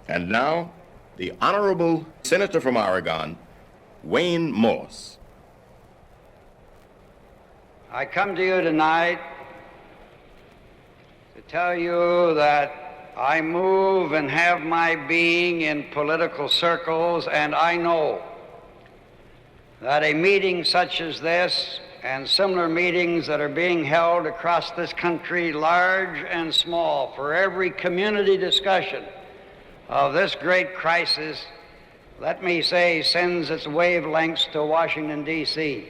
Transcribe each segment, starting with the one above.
And now, the Honorable Senator from Oregon, Wayne Morse. I come to you tonight to tell you that I move and have my being in political circles, and I know that a meeting such as this and similar meetings that are being held across this country, large and small, for every community discussion of this great crisis, let me say, sends its wavelengths to Washington, D.C.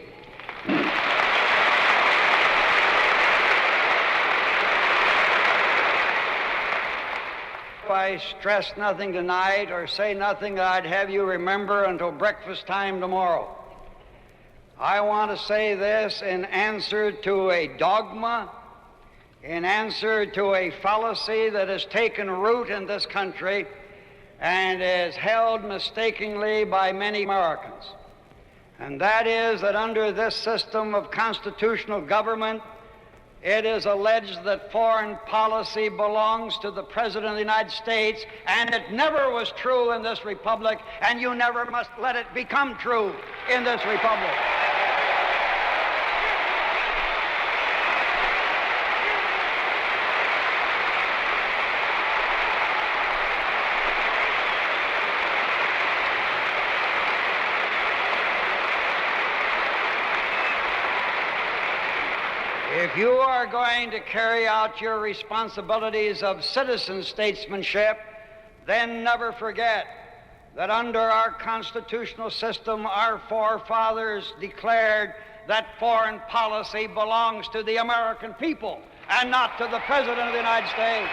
If I stress nothing tonight or say nothing that I'd have you remember until breakfast time tomorrow, I want to say this in answer to a dogma, in answer to a fallacy that has taken root in this country and is held mistakenly by many Americans. And that is that under this system of constitutional government, it is alleged that foreign policy belongs to the President of the United States, and it never was true in this republic, and you never must let it become true in this republic. If you are going to carry out your responsibilities of citizen statesmanship, then never forget that under our constitutional system, our forefathers declared that foreign policy belongs to the American people and not to the President of the United States.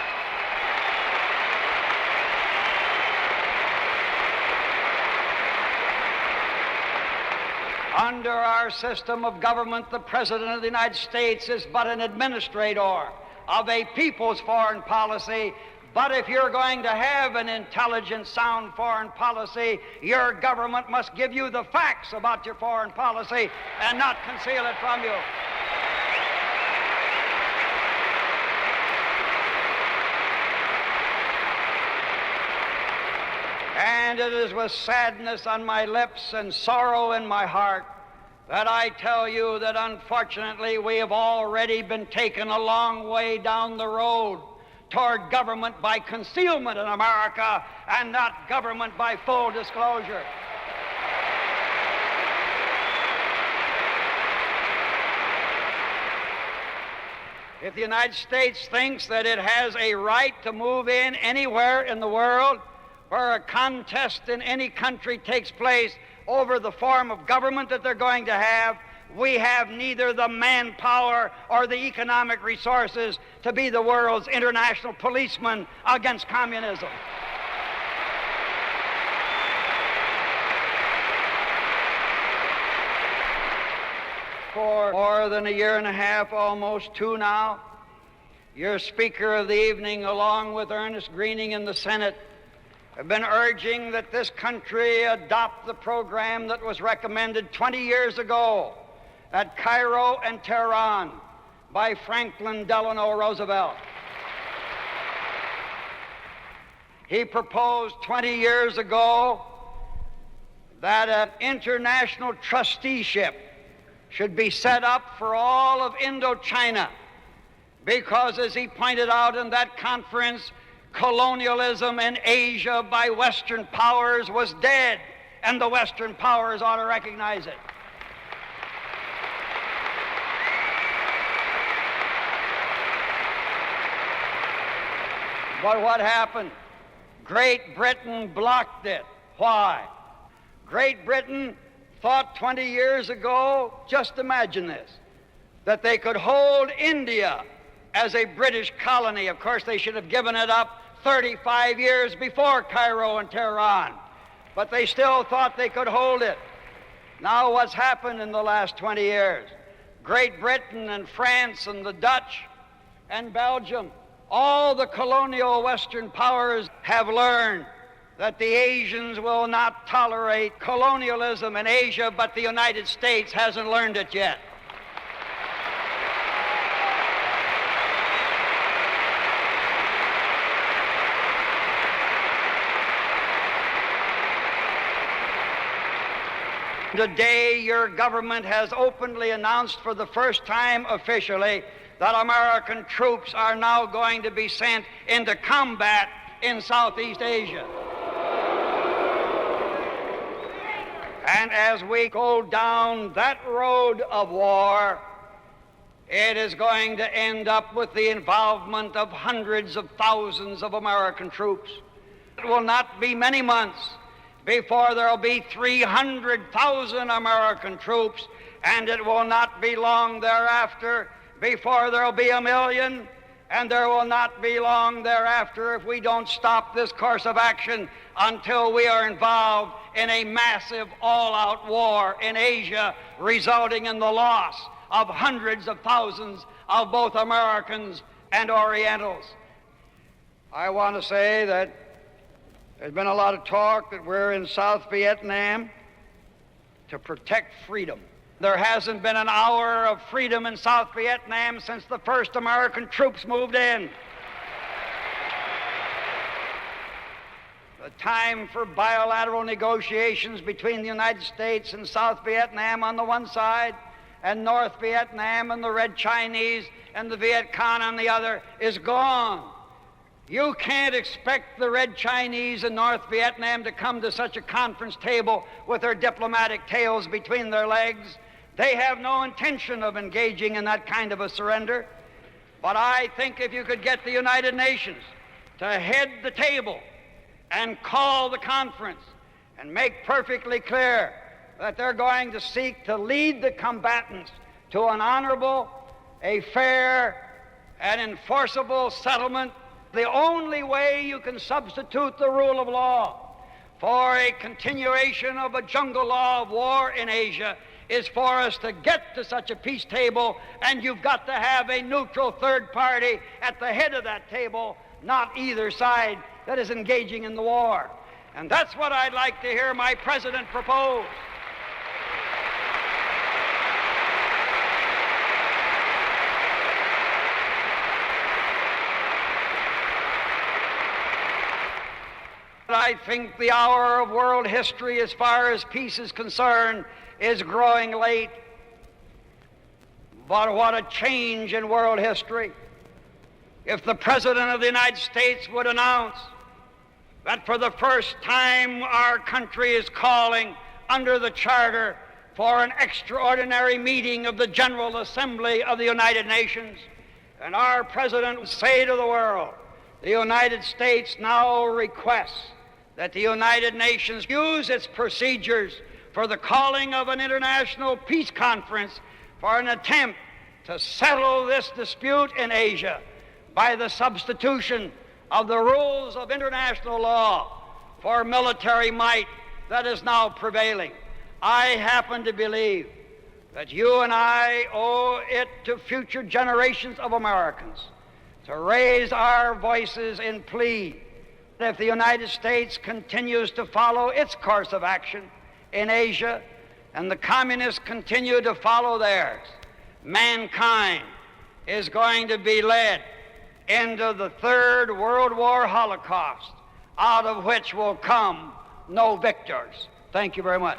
Under our system of government, the President of the United States is but an administrator of a people's foreign policy. But if you're going to have an intelligent, sound foreign policy, your government must give you the facts about your foreign policy and not conceal it from you. And it is with sadness on my lips and sorrow in my heart that I tell you that unfortunately we have already been taken a long way down the road toward government by concealment in America and not government by full disclosure. If the United States thinks that it has a right to move in anywhere in the world where a contest in any country takes place over the form of government that they're going to have, we have neither the manpower or the economic resources to be the world's international policeman against communism. For more than a year and a half, almost two now, your Speaker of the evening, along with Ernest Greening in the Senate, have been urging that this country adopt the program that was recommended 20 years ago at Cairo and Tehran by Franklin Delano Roosevelt. He proposed 20 years ago that an international trusteeship should be set up for all of Indochina because, as he pointed out in that conference, colonialism in Asia by Western powers was dead, and the Western powers ought to recognize it. But what happened? Great Britain blocked it. Why? Great Britain thought 20 years ago, just imagine this, that they could hold India as a British colony. Of course, they should have given it up 35 years before Cairo and Tehran, but they still thought they could hold it. Now what's happened in the last 20 years? Great Britain and France and the Dutch and Belgium, all the colonial Western powers have learned that the Asians will not tolerate colonialism in Asia, but the United States hasn't learned it yet. Today, your government has openly announced for the first time officially that American troops are now going to be sent into combat in Southeast Asia. And as we go down that road of war, it is going to end up with the involvement of hundreds of thousands of American troops. It will not be many months before there will be 300,000 American troops, and it will not be long thereafter before there will be 1 million, and there will not be long thereafter if we don't stop this course of action until we are involved in a massive all-out war in Asia, resulting in the loss of hundreds of thousands of both Americans and Orientals. I want to say that there's been a lot of talk that we're in South Vietnam to protect freedom. There hasn't been an hour of freedom in South Vietnam since the first American troops moved in. The time for bilateral negotiations between the United States and South Vietnam on the one side, and North Vietnam and the Red Chinese and the Viet Cong on the other is gone. You can't expect the Red Chinese and North Vietnam to come to such a conference table with their diplomatic tails between their legs. They have no intention of engaging in that kind of a surrender. But I think if you could get the United Nations to head the table and call the conference and make perfectly clear that they're going to seek to lead the combatants to an honorable, a fair, and enforceable settlement, the only way you can substitute the rule of law for a continuation of a jungle law of war in Asia is for us to get to such a peace table, and you've got to have a neutral third party at the head of that table, not either side that is engaging in the war. And that's what I'd like to hear my president propose. I think the hour of world history as far as peace is concerned is growing late. But what a change in world history if the President of the United States would announce that for the first time our country is calling under the Charter for an extraordinary meeting of the General Assembly of the United Nations, and our President would say to the world, the United States now requests that the United Nations use its procedures for the calling of an international peace conference for an attempt to settle this dispute in Asia by the substitution of the rules of international law for military might that is now prevailing. I happen to believe that you and I owe it to future generations of Americans to raise our voices in plea. If the United States continues to follow its course of action in Asia and the communists continue to follow theirs, mankind is going to be led into the Third World War Holocaust, out of which will come no victors. Thank you very much.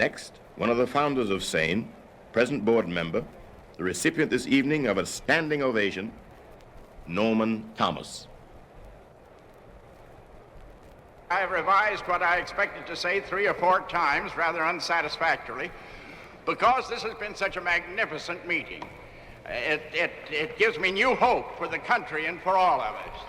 Next, one of the founders of Sane, present board member, the recipient this evening of a standing ovation, Norman Thomas. I have revised what I expected to say 3 or 4 times rather unsatisfactorily because this has been such a magnificent meeting. It gives me new hope for the country and for all of us.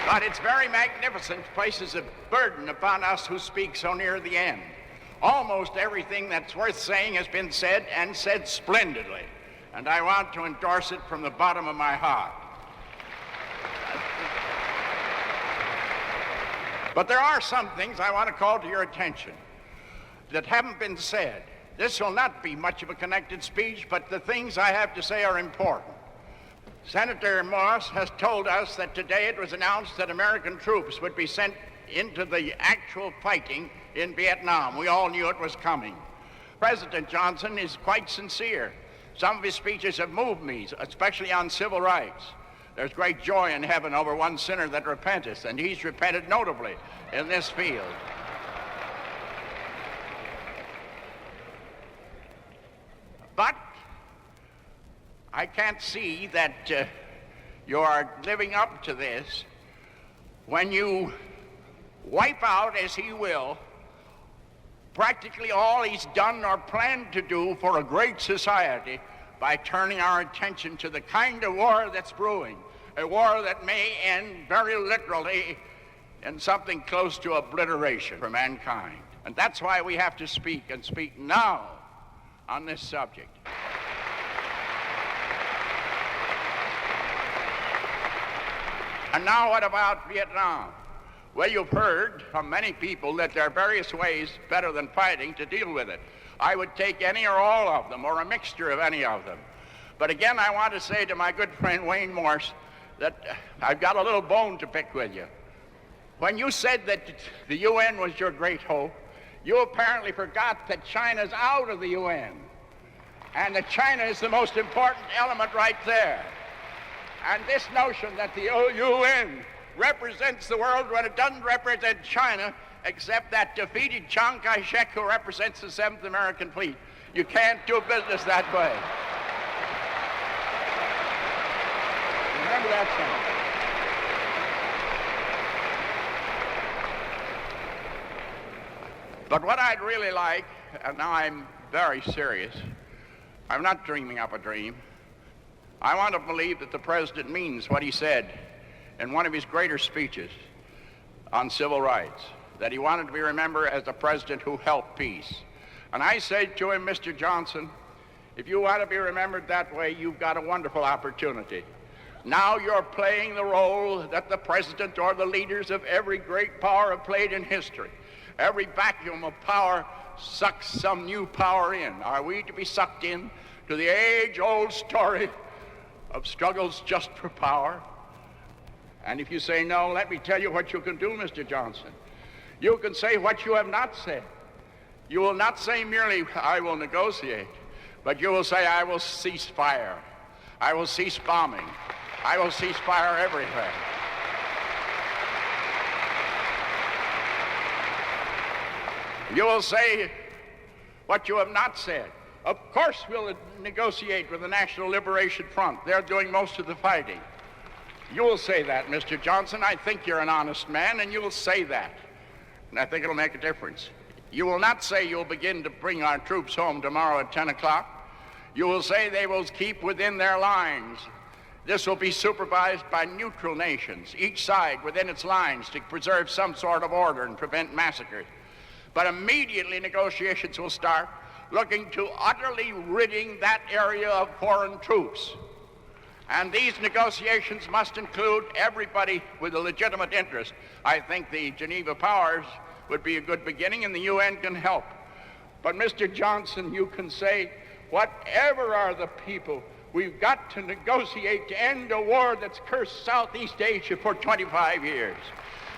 But its very magnificence places a burden upon us who speak so near the end. Almost everything that's worth saying has been said, and said splendidly, and I want to endorse it from the bottom of my heart. But there are some things I want to call to your attention that haven't been said. This will not be much of a connected speech, but the things I have to say are important. Senator Morse has told us that today it was announced that American troops would be sent into the actual fighting in Vietnam. We all knew it was coming. President Johnson is quite sincere. Some of his speeches have moved me, especially on civil rights. There's great joy in heaven over one sinner that repenteth, and he's repented notably in this field. But I can't see that you are living up to this when you wipe out, as he will, practically all he's done or planned to do for a great society by turning our attention to the kind of war that's brewing, a war that may end very literally in something close to obliteration for mankind. And that's why we have to speak, and speak now on this subject. And now what about Vietnam? Well, you've heard from many people that there are various ways better than fighting to deal with it. I would take any or all of them, or a mixture of any of them. But again, I want to say to my good friend Wayne Morse that I've got a little bone to pick with you. When you said that the UN was your great hope, you apparently forgot that China's out of the UN, and that China is the most important element right there. And this notion that the UN represents the world when it doesn't represent China, except that defeated Chiang Kai-shek who represents the 7th American Fleet. You can't do business that way. Remember that thing. But what I'd really like, and now I'm very serious, I'm not dreaming up a dream. I want to believe that the president means what he said in one of his greater speeches on civil rights, that he wanted to be remembered as the president who helped peace. And I said to him, Mr. Johnson, if you want to be remembered that way, you've got a wonderful opportunity. Now you're playing the role that the president or the leaders of every great power have played in history. Every vacuum of power sucks some new power in. Are we to be sucked in to the age-old story of struggles just for power? And if you say no, let me tell you what you can do, Mr. Johnson. You can say what you have not said. You will not say merely, I will negotiate, but you will say, I will cease fire. I will cease bombing. I will cease fire everything. You will say what you have not said. Of course we'll negotiate with the National Liberation Front. They're doing most of the fighting. You will say that, Mr. Johnson. I think you're an honest man, and you will say that. And I think it'll make a difference. You will not say you'll begin to bring our troops home tomorrow at 10 o'clock. You will say they will keep within their lines. This will be supervised by neutral nations, each side within its lines, to preserve some sort of order and prevent massacres. But immediately negotiations will start, looking to utterly ridding that area of foreign troops. And these negotiations must include everybody with a legitimate interest. I think the Geneva powers would be a good beginning, and the UN can help. But Mr. Johnson, you can say, whatever are the people, we've got to negotiate to end a war that's cursed Southeast Asia for 25 years.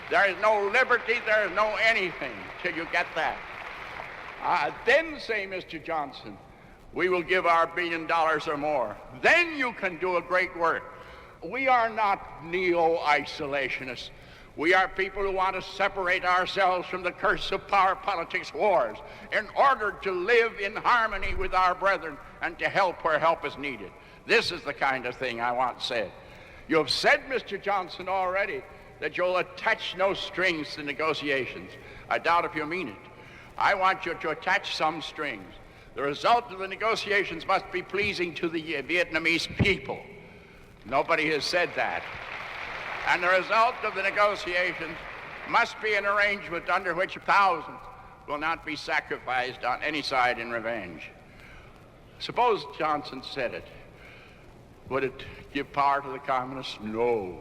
There is no liberty, there is no anything till you get that. Then say, Mr. Johnson, we will give our $1 billion or more. Then you can do a great work. We are not neo-isolationists. We are people who want to separate ourselves from the curse of power politics wars in order to live in harmony with our brethren and to help where help is needed. This is the kind of thing I want said. You have said, Mr. Johnson, already that you'll attach no strings to negotiations. I doubt if you mean it. I want you to attach some strings. The result of the negotiations must be pleasing to the Vietnamese people. Nobody has said that. And the result of the negotiations must be an arrangement under which thousands will not be sacrificed on any side in revenge. Suppose Johnson said it. Would it give power to the communists? No.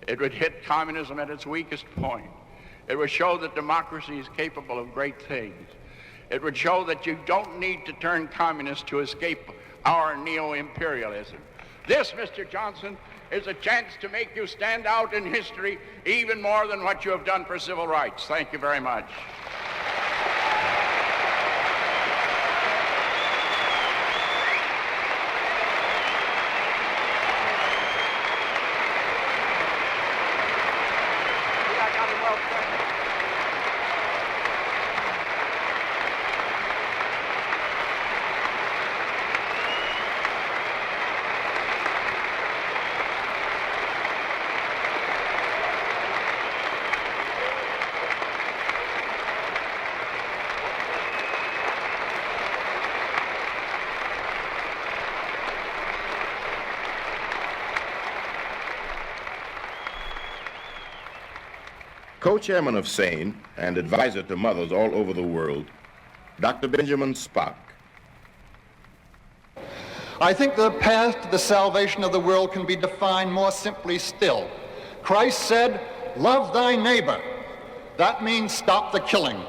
It would hit communism at its weakest point. It would show that democracy is capable of great things. It would show that you don't need to turn communist to escape our neo-imperialism. This, Mr. Johnson, is a chance to make you stand out in history even more than what you have done for civil rights. Thank you very much. Co-chairman of Sane and advisor to mothers all over the world, Dr. Benjamin Spock. I think the path to the salvation of the world can be defined more simply still. Christ said, "Love thy neighbor." That means stop the killing.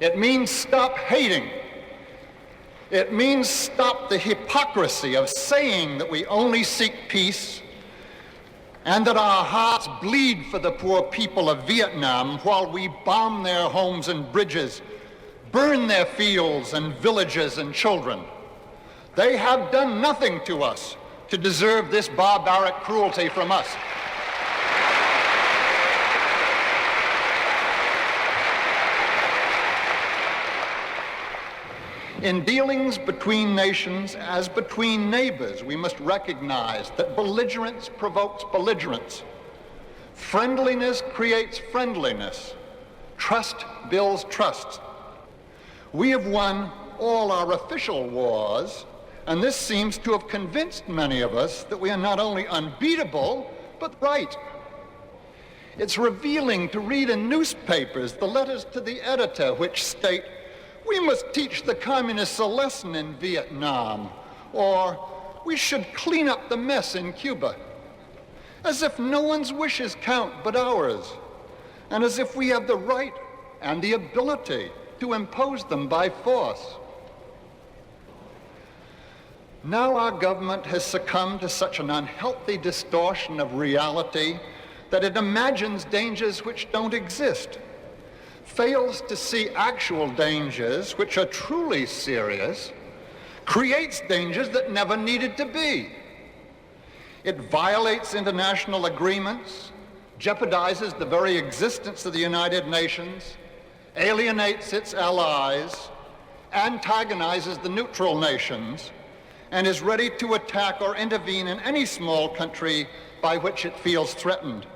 It means stop hating. It means stop the hypocrisy of saying that we only seek peace and that our hearts bleed for the poor people of Vietnam while we bomb their homes and bridges, burn their fields and villages and children. They have done nothing to us to deserve this barbaric cruelty from us. In dealings between nations, as between neighbors, we must recognize that belligerence provokes belligerence. Friendliness creates friendliness. Trust builds trust. We have won all our official wars, and this seems to have convinced many of us that we are not only unbeatable, but right. It's revealing to read in newspapers the letters to the editor which state, "We must teach the communists a lesson in Vietnam," or "We should clean up the mess in Cuba," as if no one's wishes count but ours, and as if we have the right and the ability to impose them by force. Now our government has succumbed to such an unhealthy distortion of reality that it imagines dangers which don't exist, fails to see actual dangers which are truly serious, creates dangers that never needed to be. It violates international agreements, jeopardizes the very existence of the United Nations, alienates its allies, antagonizes the neutral nations, and is ready to attack or intervene in any small country by which it feels threatened.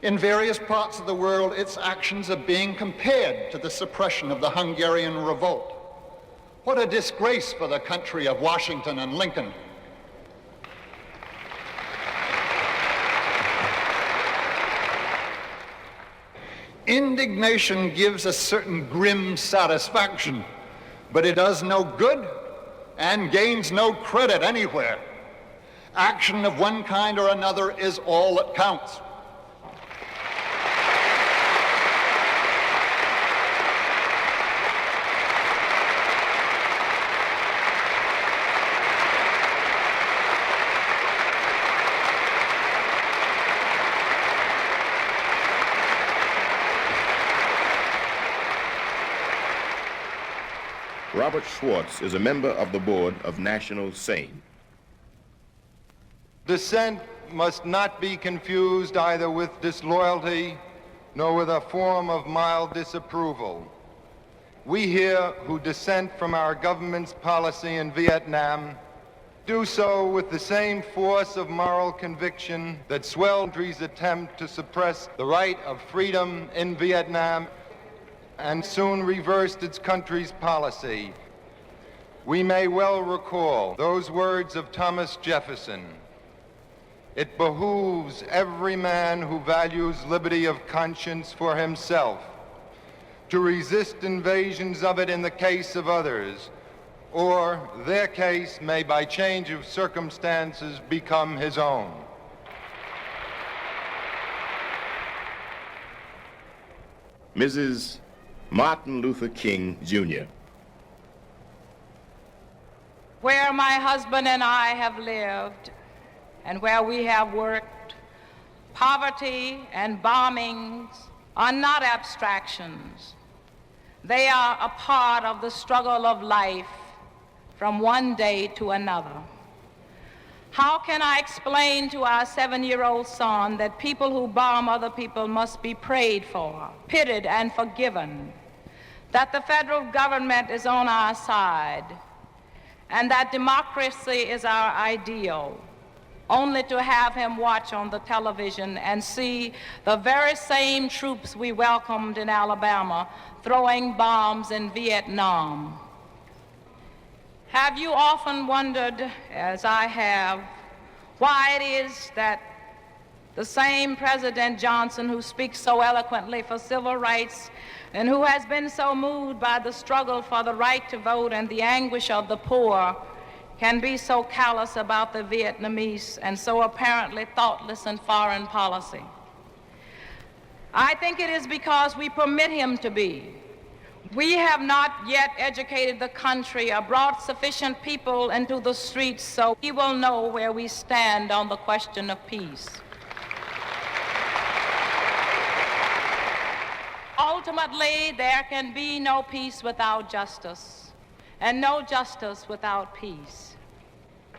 In various parts of the world, its actions are being compared to the suppression of the Hungarian revolt. What a disgrace for the country of Washington and Lincoln. Indignation gives a certain grim satisfaction, but it does no good and gains no credit anywhere. Action of one kind or another is all that counts. Robert Schwartz is a member of the board of National Sane. Dissent must not be confused either with disloyalty nor with a form of mild disapproval. We here who dissent from our government's policy in Vietnam do so with the same force of moral conviction that swelled country's attempt to suppress the right of freedom in Vietnam and soon reversed its country's policy. We may well recall those words of Thomas Jefferson: "It behooves every man who values liberty of conscience for himself to resist invasions of it in the case of others, or their case may by change of circumstances become his own." Mrs. Martin Luther King, Jr. Where my husband and I have lived and where we have worked, poverty and bombings are not abstractions. They are a part of the struggle of life from one day to another. How can I explain to our 7-year-old son that people who bomb other people must be prayed for, pitied, and forgiven, that the federal government is on our side, and that democracy is our ideal, only to have him watch on the television and see the very same troops we welcomed in Alabama throwing bombs in Vietnam? Have you often wondered, as I have, why it is that the same President Johnson, who speaks so eloquently for civil rights and who has been so moved by the struggle for the right to vote and the anguish of the poor, can be so callous about the Vietnamese and so apparently thoughtless in foreign policy? I think it is because we permit him to be. We have not yet educated the country or brought sufficient people into the streets so he will know where we stand on the question of peace. Ultimately, there can be no peace without justice, and no justice without peace.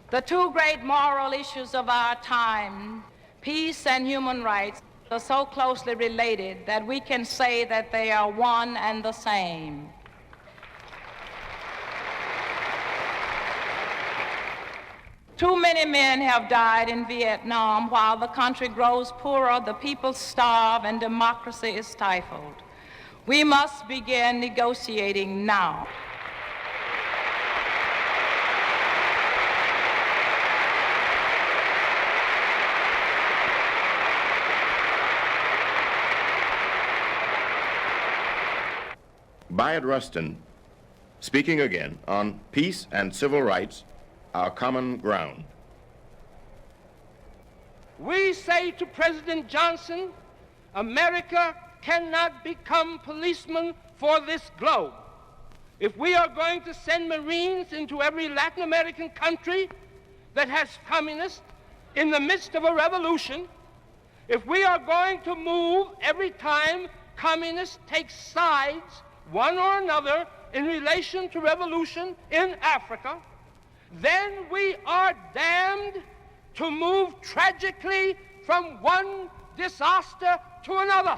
The two great moral issues of our time, peace and human rights, are so closely related that we can say that they are one and the same. Too many men have died in Vietnam while the country grows poorer, the people starve, and democracy is stifled. We must begin negotiating now. Bayard Rustin, speaking again on peace and civil rights, our common ground. We say to President Johnson, America cannot become policemen for this globe. If we are going to send Marines into every Latin American country that has communists in the midst of a revolution, if we are going to move every time communists take sides, one or another, in relation to revolution in Africa, then we are damned to move tragically from one disaster to another.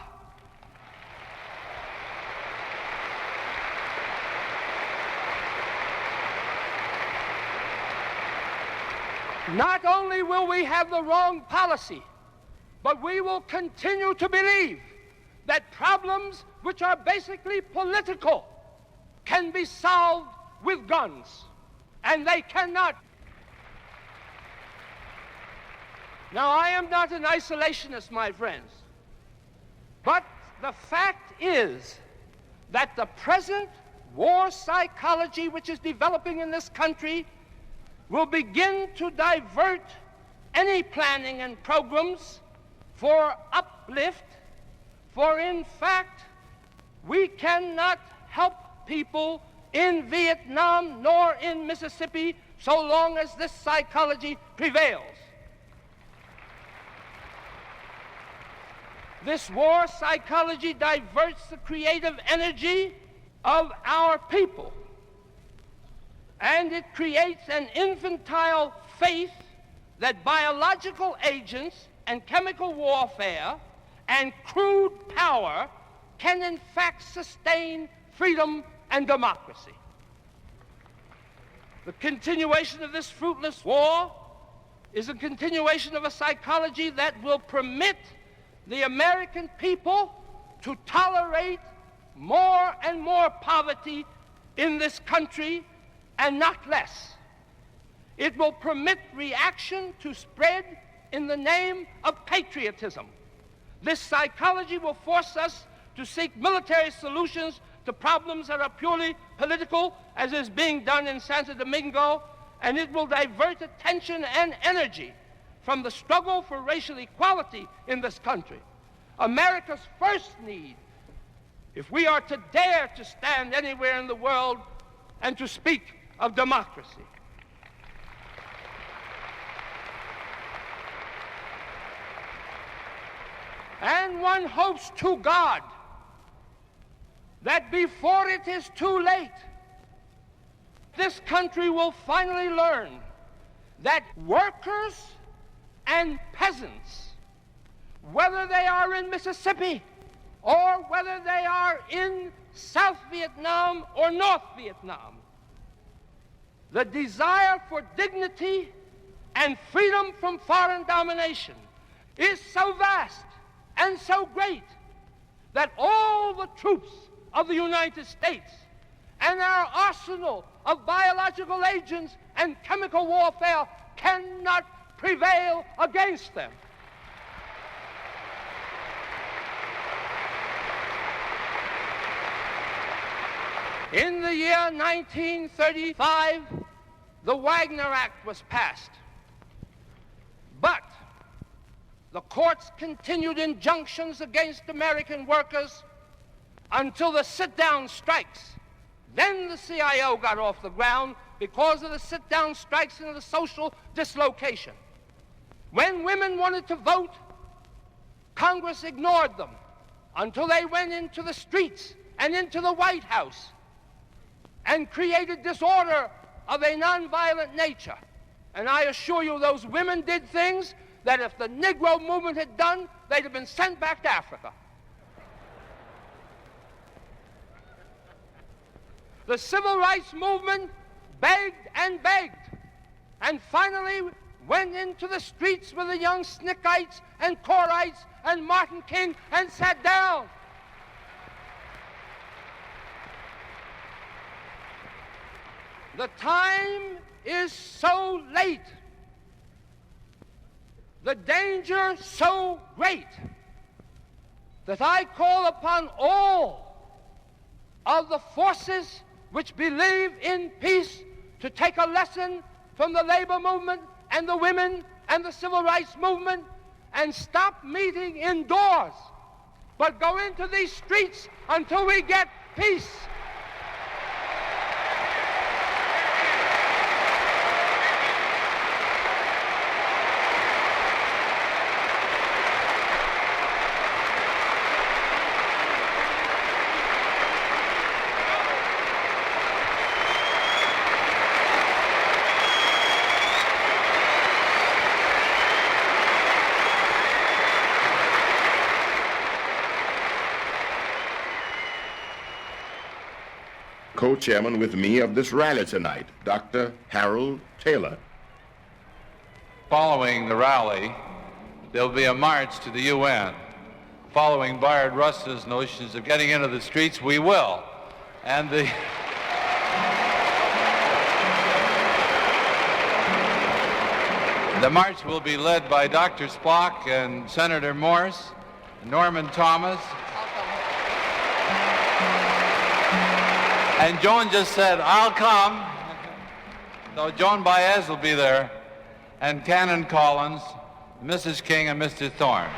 Not only will we have the wrong policy, but we will continue to believe that problems which are basically political can be solved with guns, and they cannot. Now, I am not an isolationist, my friends, but the fact is that the present war psychology which is developing in this country will begin to divert any planning and programs for uplift, for in fact, we cannot help people in Vietnam nor in Mississippi so long as this psychology prevails. This war psychology diverts the creative energy of our people, and it creates an infantile faith that biological agents and chemical warfare and crude power can in fact sustain freedom and democracy. The continuation of this fruitless war is a continuation of a psychology that will permit the American people to tolerate more and more poverty in this country and not less. It will permit reaction to spread in the name of patriotism. This psychology will force us to seek military solutions to problems that are purely political, as is being done in Santo Domingo, and it will divert attention and energy from the struggle for racial equality in this country. America's first need, if we are to dare to stand anywhere in the world and to speak of democracy. And one hopes to God that before it is too late, this country will finally learn that workers and peasants, whether they are in Mississippi or whether they are in South Vietnam or North Vietnam, the desire for dignity and freedom from foreign domination is so vast and so great that all the troops of the United States and our arsenal of biological agents and chemical warfare cannot prevail against them. In the year 1935, the Wagner Act was passed. But the courts continued injunctions against American workers until the sit-down strikes. Then the CIO got off the ground because of the sit-down strikes and the social dislocation. When women wanted to vote, Congress ignored them until they went into the streets and into the White House and created disorder of a nonviolent nature. And I assure you, those women did things that if the Negro movement had done, they'd have been sent back to Africa. The civil rights movement begged and finally went into the streets with the young Snickites and Corites and Martin King and sat down. The time is so late, the danger so great, that I call upon all of the forces which believe in peace to take a lesson from the labor movement and the women and the civil rights movement and stop meeting indoors, but go into these streets until we get peace. Co-chairman with me of this rally tonight, Dr. Harold Taylor. Following the rally, there'll be a march to the UN. Following Bayard Russ's notions of getting into the streets, we will. And the march will be led by Dr. Spock and Senator Morse, Norman Thomas. And Joan just said, I'll come. So Joan Baez will be there, and Canon Collins, Mrs. King, and Mr. Thorne.